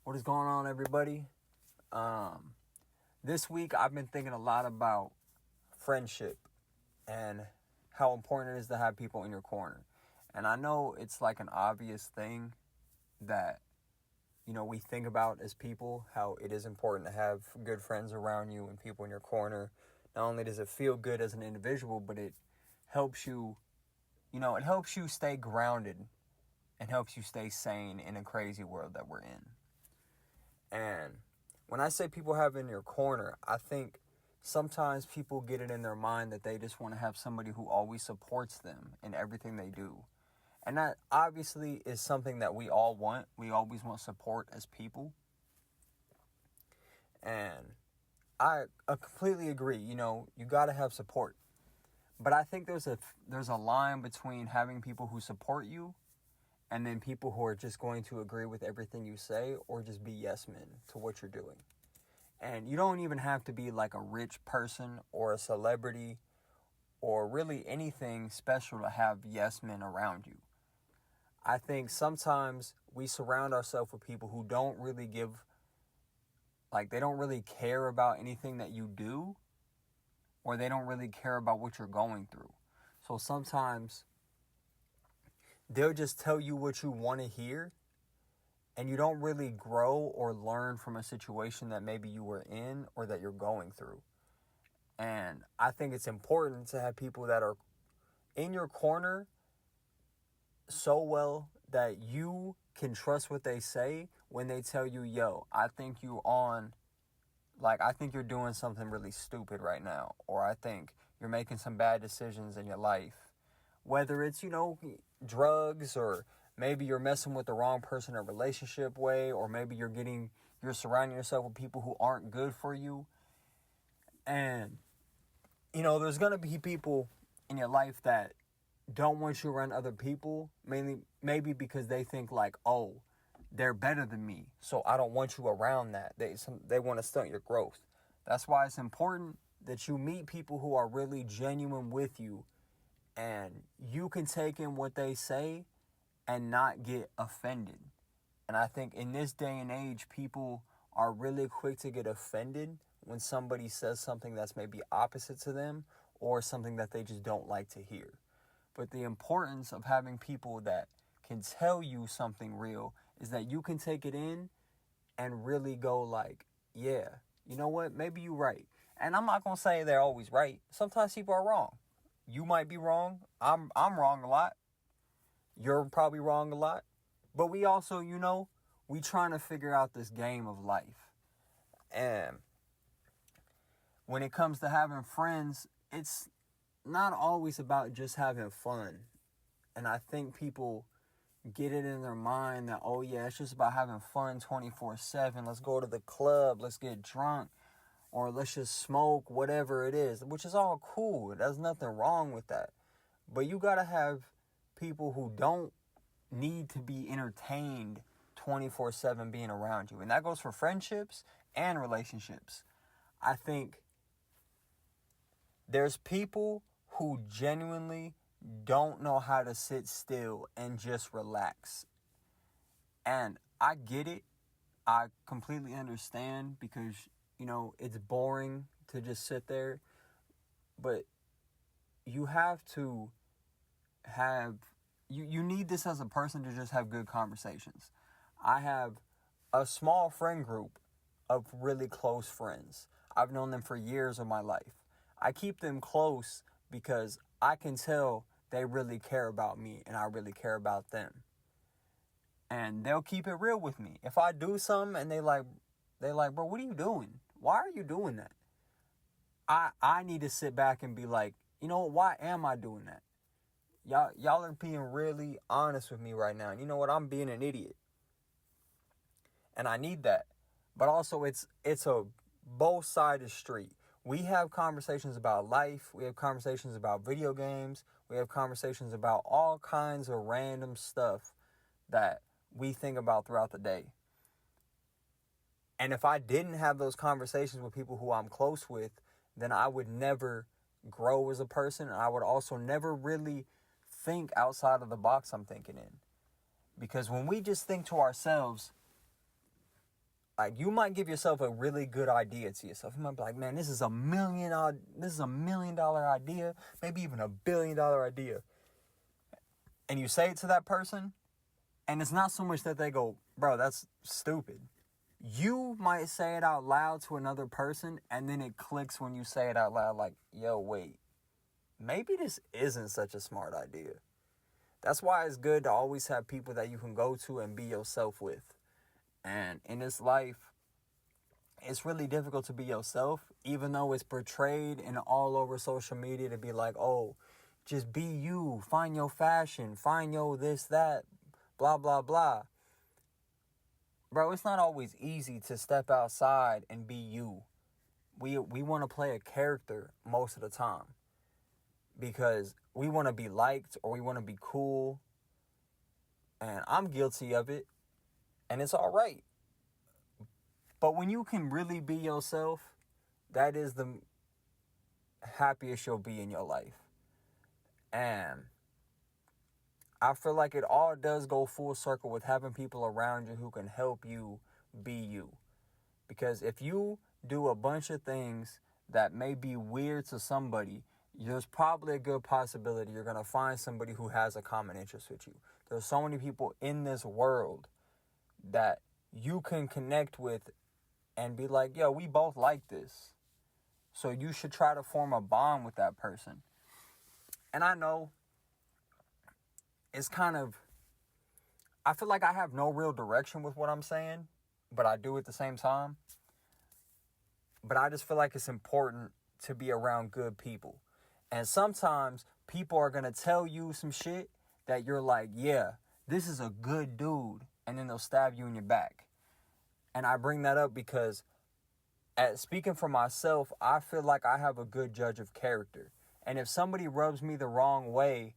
What is going on, everybody? This week I've been thinking a lot about friendship and how important it is to have people in your corner. And I know it's like an obvious thing that, we think about as people, how it is important to have good friends around you and people in your corner. Not only does it feel good as an individual, but it helps you, it helps you stay grounded and helps you stay sane in a crazy world that we're in. And when I say people have in your corner, I think sometimes people get it in their mind that they just want to have somebody who always supports them in everything they do. And that obviously is something that we all want. We always want support as people. And I completely agree. You got to have support. But I think there's a line between having people who support you and then people who are just going to agree with everything you say or just be yes men to what you're doing. And you don't even have to be like a rich person or a celebrity or really anything special to have yes men around you. I think sometimes we surround ourselves with people who don't really they don't really care about anything that you do, or they don't really care about what you're going through. So sometimes they'll just tell you what you want to hear, and you don't really grow or learn from a situation that maybe you were in or that you're going through. And I think it's important to have people that are in your corner so well that you can trust what they say when they tell you, yo, I think you're doing something really stupid right now. Or I think you're making some bad decisions in your life. Whether it's, drugs, or maybe you're messing with the wrong person in a relationship way, or maybe you're surrounding yourself with people who aren't good for you. And, there's going to be people in your life that don't want you around other people, maybe because they think oh, they're better than me, so I don't want you around that. They want to stunt your growth. That's why it's important that you meet people who are really genuine with you, and you can take in what they say and not get offended. And I think in this day and age, people are really quick to get offended when somebody says something that's maybe opposite to them or something that they just don't like to hear. But the importance of having people that can tell you something real is that you can take it in and really go yeah, you know what? Maybe you're right. And I'm not going to say they're always right. Sometimes people are wrong. You might be wrong. I'm wrong a lot. You're probably wrong a lot. But we also, we trying to figure out this game of life. And when it comes to having friends, it's not always about just having fun. And I think people get it in their mind that, oh yeah, it's just about having fun 24/7. Let's go to the club, let's get drunk, or let's just smoke, whatever it is, which is all cool. There's nothing wrong with that. But you gotta have people who don't need to be entertained 24/7 being around you. And that goes for friendships and relationships. I think there's people who genuinely don't know how to sit still and just relax. And I get it. I completely understand because, it's boring to just sit there. But you have to you need this as a person to just have good conversations. I have a small friend group of really close friends. I've known them for years of my life. I keep them close because I can tell they really care about me and I really care about them. And they'll keep it real with me. If I do something and they like, bro, what are you doing? Why are you doing that? I need to sit back and be like, why am I doing that? Y'all are being really honest with me right now. And you know what? I'm being an idiot. And I need that. But also it's a both-sided street. We have conversations about life. We have conversations about video games. We have conversations about all kinds of random stuff that we think about throughout the day. And if I didn't have those conversations with people who I'm close with, then I would never grow as a person. And I would also never really think outside of the box I'm thinking in. Because when we just think to ourselves, Like, you might give yourself a really good idea to yourself. You might be like, man, this is $1 million idea, maybe even $1 billion idea. And you say it to that person, and it's not so much that they go, bro, that's stupid. You might say it out loud to another person, and then it clicks when you say it out loud, like, yo, wait, maybe this isn't such a smart idea. That's why it's good to always have people that you can go to and be yourself with. And in this life, it's really difficult to be yourself, even though it's portrayed and all over social media to be like, oh, just be you, find your fashion, find your this, that, blah, blah, blah. Bro, it's not always easy to step outside and be you. We want to play a character most of the time because we want to be liked or we want to be cool. And I'm guilty of it. And it's all right. But when you can really be yourself, that is the happiest you'll be in your life. And I feel like it all does go full circle with having people around you who can help you be you. Because if you do a bunch of things that may be weird to somebody, there's probably a good possibility you're going to find somebody who has a common interest with you. There's so many people in this world that you can connect with and be like, yo, we both like this. So you should try to form a bond with that person. And I know it's kind of, I feel like I have no real direction with what I'm saying, but I do at the same time. But I just feel like it's important to be around good people. And sometimes people are going to tell you some shit that you're like, yeah, this is a good dude. And then they'll stab you in your back. And I bring that up because speaking for myself, I feel like I have a good judge of character. And if somebody rubs me the wrong way,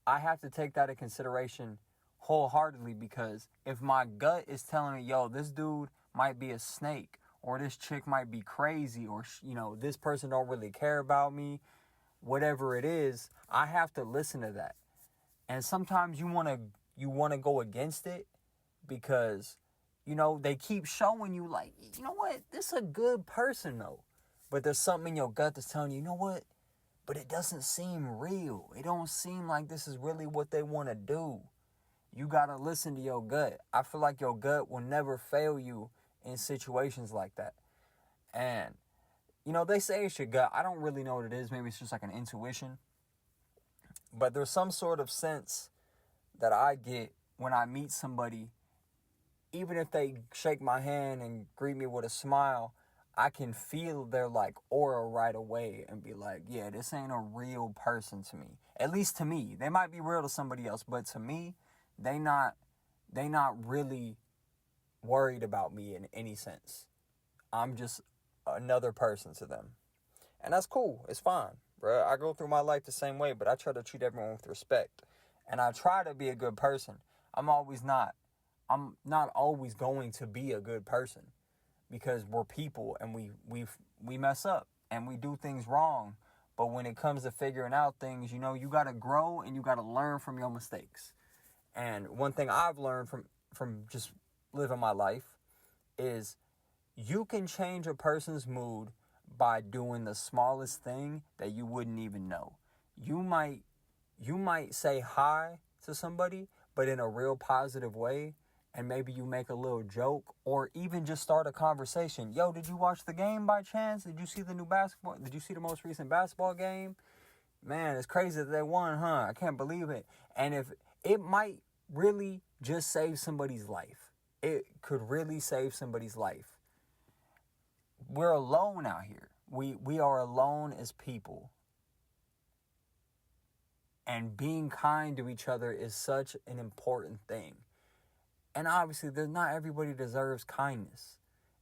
I have to take that into consideration wholeheartedly, because if my gut is telling me, yo, this dude might be a snake, or this chick might be crazy, or, this person don't really care about me, whatever it is, I have to listen to that. And sometimes you want to go against it because, they keep showing you like, you know what, this is a good person though. But there's something in your gut that's telling you know what, but it doesn't seem real. It don't seem like this is really what they want to do. You got to listen to your gut. I feel like your gut will never fail you in situations like that. And, they say it's your gut. I don't really know what it is. Maybe it's just like an intuition. But there's some sort of sense that I get when I meet somebody. Even if they shake my hand and greet me with a smile, I can feel their like aura right away and be like, yeah, this ain't a real person to me. At least to me. They might be real to somebody else, but to me, they not really worried about me in any sense. I'm just another person to them. And that's cool. It's fine, bro. I go through my life the same way, but I try to treat everyone with respect. And I try to be a good person. I'm not always going to be a good person, because we're people and we mess up and we do things wrong. But when it comes to figuring out things, you got to grow and you got to learn from your mistakes. And one thing I've learned from just living my life is you can change a person's mood by doing the smallest thing that you wouldn't even know. You might say hi to somebody, but in a real positive way. And maybe you make a little joke or even just start a conversation. Yo, did you watch the game by chance? Did you see the new basketball? Did you see the most recent basketball game? Man, it's crazy that they won, huh? I can't believe it. And if it might really just save somebody's life. It could really save somebody's life. We're alone out here. We are alone as people. And being kind to each other is such an important thing. And obviously, not everybody deserves kindness.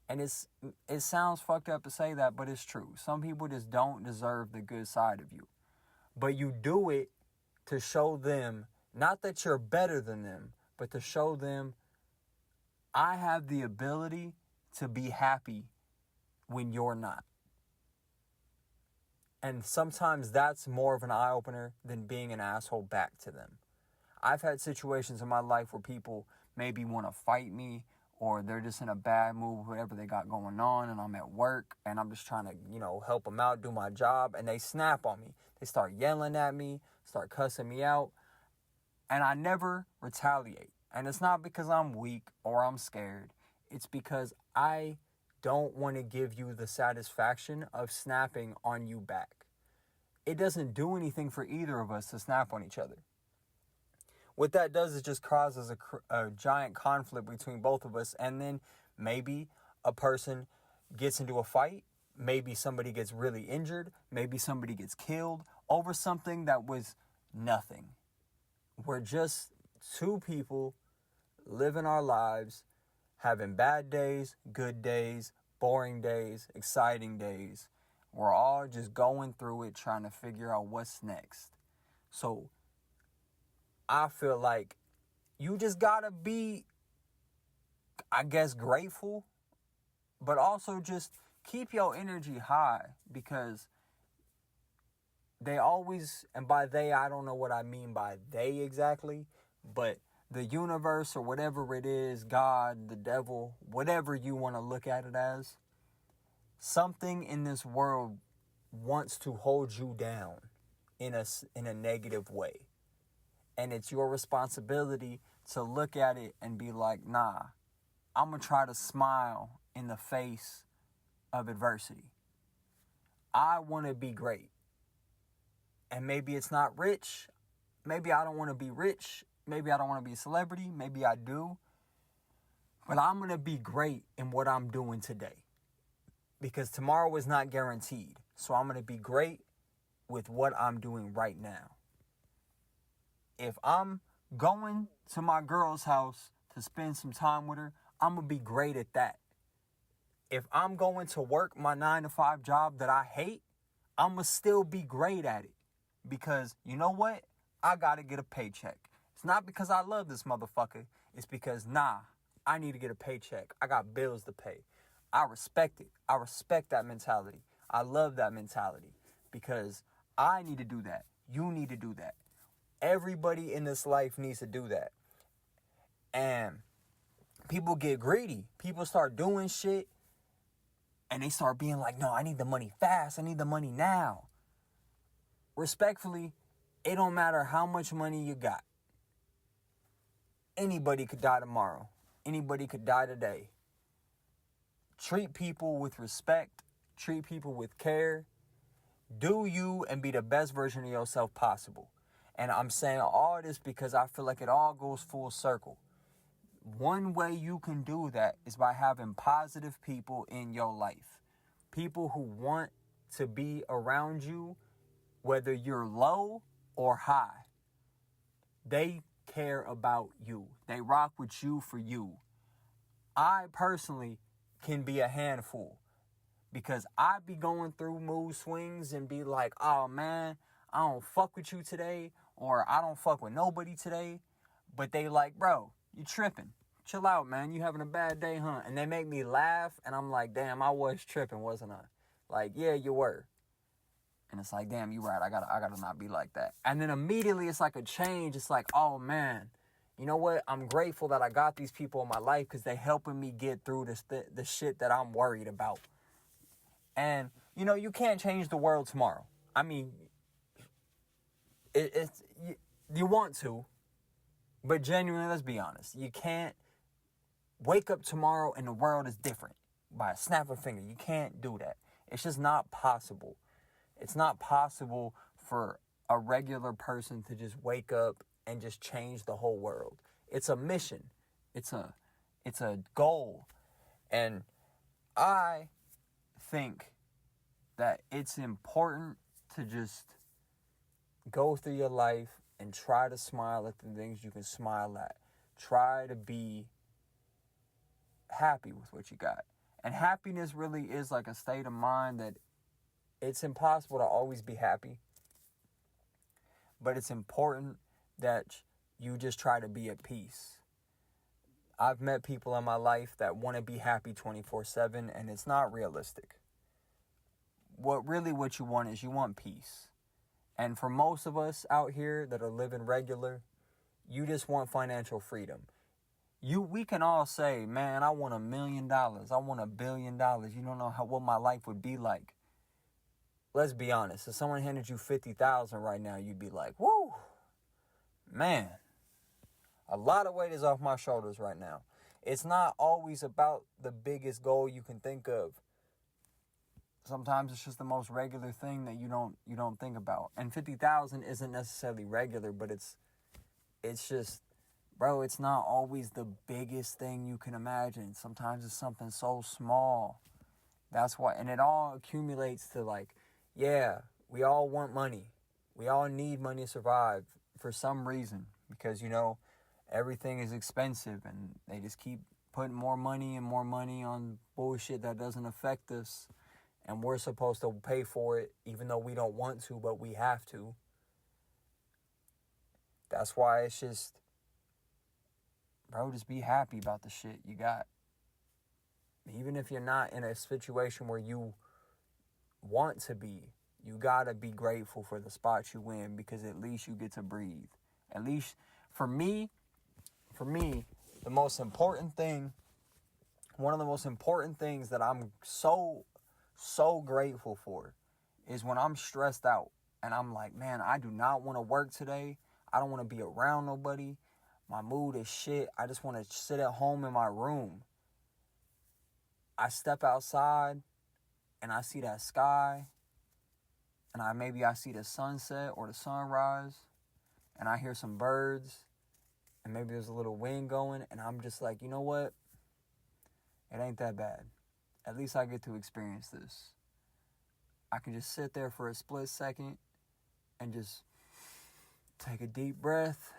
And it sounds fucked up to say that, but it's true. Some people just don't deserve the good side of you. But you do it to show them, not that you're better than them, but to show them, I have the ability to be happy when you're not. And sometimes that's more of an eye-opener than being an asshole back to them. I've had situations in my life where people maybe want to fight me or they're just in a bad mood, whatever they got going on, and I'm at work, and I'm just trying to, help them out, do my job, and they snap on me. They start yelling at me, start cussing me out, and I never retaliate. And it's not because I'm weak or I'm scared. It's because I don't want to give you the satisfaction of snapping on you back. It doesn't do anything for either of us to snap on each other. What that does is just causes a giant conflict between both of us, and then maybe a person gets into a fight, maybe somebody gets really injured, maybe somebody gets killed over something that was nothing. We're just two people living our lives, having bad days, good days, boring days, exciting days. We're all just going through it, trying to figure out what's next. So I feel like you just gotta be, I guess, grateful, but also just keep your energy high, because they always, and by they, I don't know what I mean by they exactly, but the universe or whatever it is, God, the devil, whatever you want to look at it as, something in this world wants to hold you down in a negative way. And it's your responsibility to look at it and be like, nah, I'm going to try to smile in the face of adversity. I want to be great. And maybe it's not rich. Maybe I don't want to be rich. Maybe I don't want to be a celebrity. Maybe I do. But I'm going to be great in what I'm doing today, because tomorrow is not guaranteed. So I'm going to be great with what I'm doing right now. If I'm going to my girl's house to spend some time with her, I'm going to be great at that. If I'm going to work my 9-to-5 job that I hate, I'm going to still be great at it. Because you know what? I got to get a paycheck. It's not because I love this motherfucker. It's because, I need to get a paycheck. I got bills to pay. I respect it. I respect that mentality. I love that mentality, because I need to do that. You need to do that. Everybody in this life needs to do that. And people get greedy. People start doing shit, and they start being like, no, I need the money fast. I need the money now. Respectfully, it don't matter how much money you got. Anybody could die tomorrow. Anybody could die today. Treat people with respect. Treat people with care. Do you and be the best version of yourself possible. And I'm saying all this because I feel like it all goes full circle. One way you can do that is by having positive people in your life. People who want to be around you, whether you're low or high. They care about you. They rock with you for you. I personally can be a handful, because I be going through mood swings and be like, oh man, I don't fuck with you today, or I don't fuck with nobody today. But they like, bro, you tripping. Chill out, man. You having a bad day, huh? And they make me laugh, and I'm like, damn, I was tripping, wasn't I? Like, yeah, you were. And it's like, damn, you right. I gotta not be like that. And then immediately it's like a change. It's like, oh man, you know what? I'm grateful that I got these people in my life, because they helping me get through the shit that I'm worried about. And, you can't change the world tomorrow. I mean, you want to, but genuinely, let's be honest. You can't wake up tomorrow and the world is different by a snap of a finger. You can't do that. It's just not possible. It's not possible for a regular person to just wake up and just change the whole world. It's a mission. It's a goal. And I think that it's important to just go through your life and try to smile at the things you can smile at. Try to be happy with what you got. And happiness really is like a state of mind that it's impossible to always be happy. But it's important that you just try to be at peace. I've met people in my life that want to be happy 24/7, and it's not realistic. What you want is you want peace. And for most of us out here that are living regular, you just want financial freedom. We can all say, man, I want $1 million. I want $1 billion. You don't know what my life would be like. Let's be honest. If someone handed you 50,000 right now, you'd be like, woo, man, a lot of weight is off my shoulders right now. It's not always about the biggest goal you can think of. Sometimes it's just the most regular thing that you don't think about. And 50,000 isn't necessarily regular, but it's just, bro, it's not always the biggest thing you can imagine. Sometimes it's something so small. That's why, and it all accumulates to like, yeah, we all want money. We all need money to survive for some reason because, everything is expensive and they just keep putting more money and more money on bullshit that doesn't affect us. And we're supposed to pay for it even though we don't want to, but we have to. That's why it's just, bro, just be happy about the shit you got. Even if you're not in a situation where you want to be, you gotta be grateful for the spot you in because at least you get to breathe. At least for me, the most important thing, one of the most important things that I'm so grateful for is when I'm stressed out and I'm like, man, I do not want to work today. I don't want to be around nobody. My mood is shit. I just want to sit at home in my room. I step outside and I see that sky and maybe I see the sunset or the sunrise and I hear some birds and maybe there's a little wind going and I'm just like, you know what? It ain't that bad. At least I get to experience this. I can just sit there for a split second and just take a deep breath.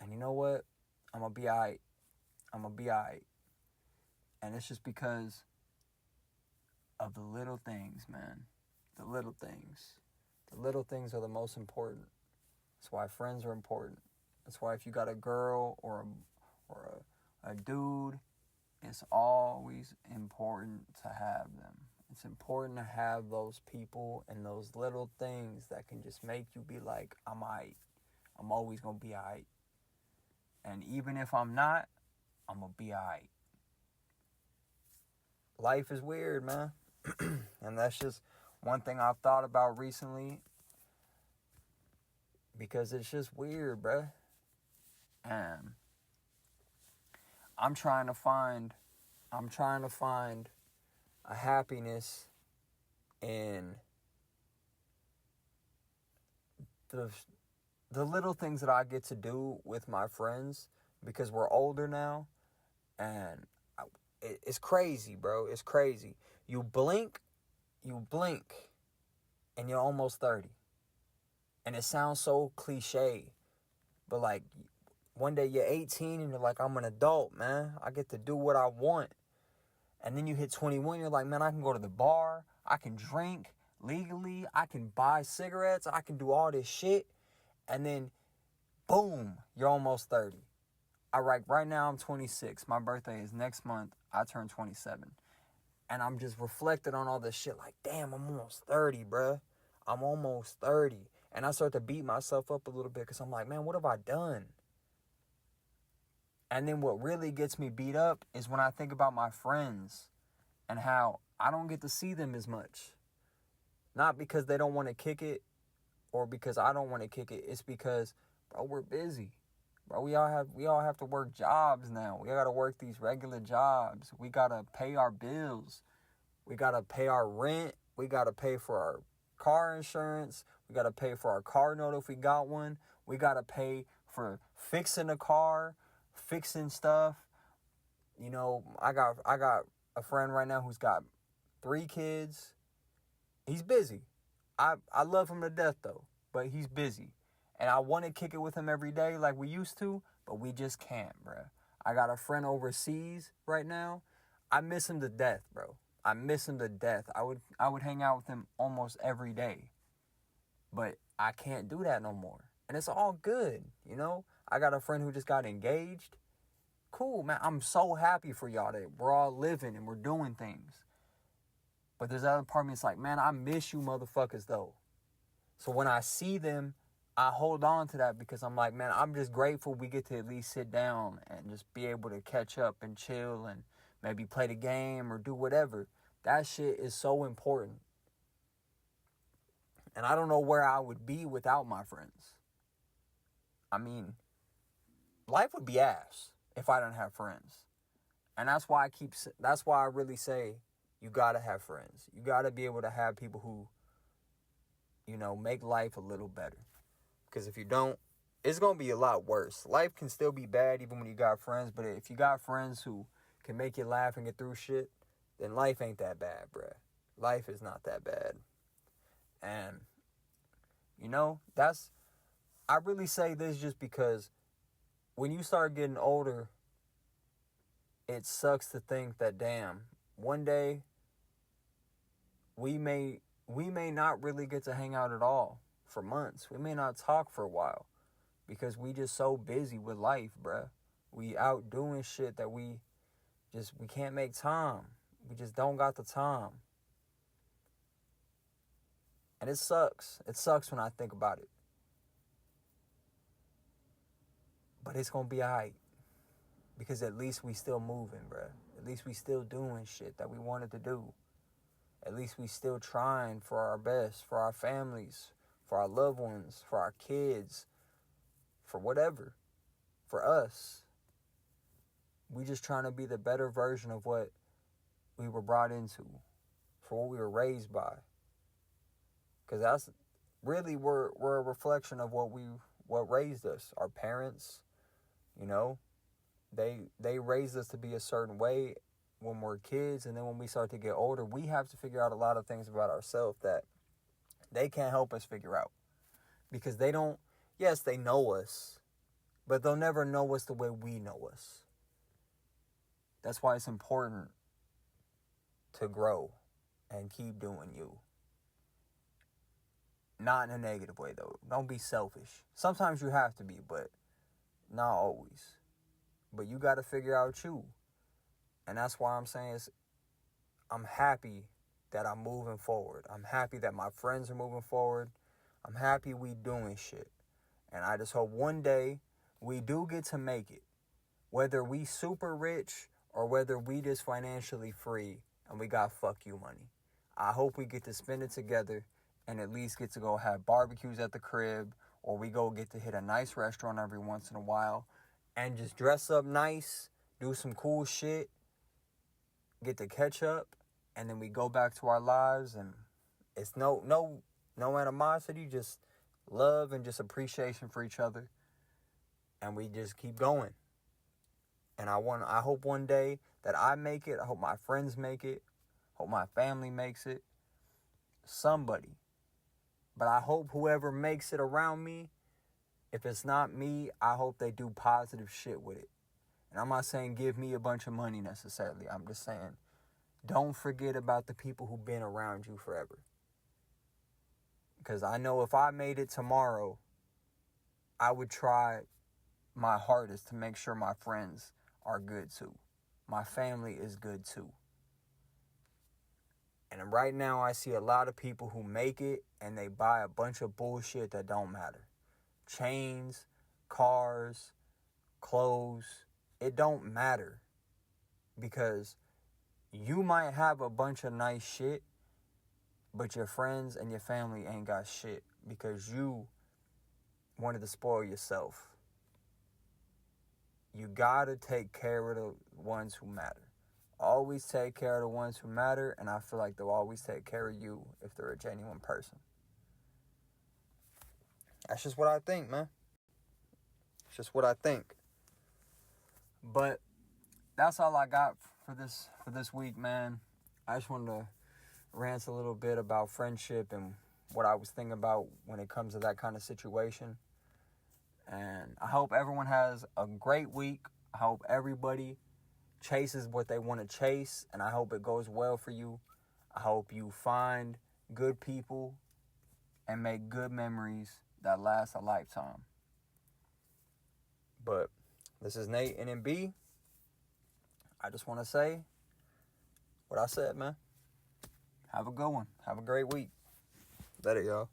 And you know what? I'm going to be all right. I'm going to be all right. And it's just because of the little things, man. The little things. The little things are the most important. That's why friends are important. That's why if you got a girl or a dude, it's always important to have them. It's important to have those people and those little things that can just make you be like, I'm alright. I'm always going to be alright. And even if I'm not, I'm going to be alright. Life is weird, man. And that's just one thing I've thought about recently. Because it's just weird, bruh. And I'm trying to find a happiness in the little things that I get to do with my friends because we're older now. And it's crazy, bro. It's crazy. You blink, and you're almost 30. And it sounds so cliche. But like, one day you're 18 and you're like, I'm an adult, man. I get to do what I want. And then you hit 21, you're like, man, I can go to the bar. I can drink legally. I can buy cigarettes. I can do all this shit. And then, boom, you're almost 30. Right now I'm 26. My birthday is next month. I turn 27. And I'm just reflecting on all this shit like, damn, I'm almost 30, bruh. I'm almost 30. And I start to beat myself up a little bit because I'm like, man, what have I done? And then what really gets me beat up is when I think about my friends and how I don't get to see them as much. Not because they don't want to kick it or because I don't want to kick it. It's because, bro, we're busy. Bro, we all have to work jobs now. We got to work these regular jobs. We got to pay our bills. We got to pay our rent. We got to pay for our car insurance. We got to pay for our car note if we got one. We got to pay for fixing the car, fixing stuff. I got a friend right now who's got 3 kids. He's busy. I love him to death though, but he's busy. And I want to kick it with him every day like we used to, but we just can't, bro. I got a friend overseas right now. I miss him to death, bro. I miss him to death. I would hang out with him almost every day. But I can't do that no more. And it's all good, I got a friend who just got engaged. Cool, man. I'm so happy for y'all that we're all living and we're doing things. But there's other part of me that's like, man, I miss you motherfuckers though. So when I see them, I hold on to that because I'm like, man, I'm just grateful we get to at least sit down and just be able to catch up and chill and maybe play the game or do whatever. That shit is so important. And I don't know where I would be without my friends. I mean, life would be ass if I didn't have friends. And that's why I really say you gotta have friends. You gotta be able to have people who, make life a little better. Because if you don't, it's going to be a lot worse. Life can still be bad even when you got friends. But if you got friends who can make you laugh and get through shit, then life ain't that bad, bruh. Life is not that bad. And, I really say this just because when you start getting older, it sucks to think that, damn, one day we may not really get to hang out at all for months. We may not talk for a while. Because we just so busy with life, bruh. We out doing shit that we can't make time. We just don't got the time. And it sucks. It sucks when I think about it. But it's gonna be alright. Because at least we still moving, bruh. At least we still doing shit that we wanted to do. At least we still trying for our best, for our families, for our loved ones, for our kids, for whatever. For us. We just trying to be the better version of what we were brought into, for what we were raised by. Because that's really, we're a reflection of what raised us. Our parents, they raised us to be a certain way when we're kids. And then when we start to get older, we have to figure out a lot of things about ourselves that they can't help us figure out. Because they don't, yes, they know us, but they'll never know us the way we know us. That's why it's important to grow and keep doing you. Not in a negative way, though. Don't be selfish. Sometimes you have to be, but not always. But you got to figure out you. And that's why I'm saying I'm happy that I'm moving forward. I'm happy that my friends are moving forward. I'm happy we doing shit. And I just hope one day we do get to make it. Whether we super rich or whether we just financially free and we got fuck you money. I hope we get to spend it together and at least get to go have barbecues at the crib, or we go get to hit a nice restaurant every once in a while and just dress up nice, do some cool shit, get to catch up, and then we go back to our lives, and it's no animosity, just love and just appreciation for each other, and we just keep going. And I hope one day that I make it. I hope my friends make it. Hope my family makes it. Somebody. But I hope whoever makes it around me, if it's not me, I hope they do positive shit with it. And I'm not saying give me a bunch of money necessarily. I'm just saying don't forget about the people who've been around you forever. Because I know if I made it tomorrow, I would try my hardest to make sure my friends are good too. My family is good too. And right now I see a lot of people who make it and they buy a bunch of bullshit that don't matter. Chains, cars, clothes. It don't matter. Because you might have a bunch of nice shit, but your friends and your family ain't got shit because you wanted to spoil yourself. You gotta take care of the ones who matter. Always take care of the ones who matter, and I feel like they'll always take care of you if they're a genuine person. That's just what I think, man. It's just what I think. But that's all I got for this week, man. I just wanted to rant a little bit about friendship and what I was thinking about when it comes to that kind of situation. And I hope everyone has a great week. I hope everybody chases what they want to chase, and I hope it goes well for you. I hope you find good people and make good memories that last a lifetime. But this is Nate, NMB. I just want to say what I said, man. Have a good one. Have a great week. Later, y'all.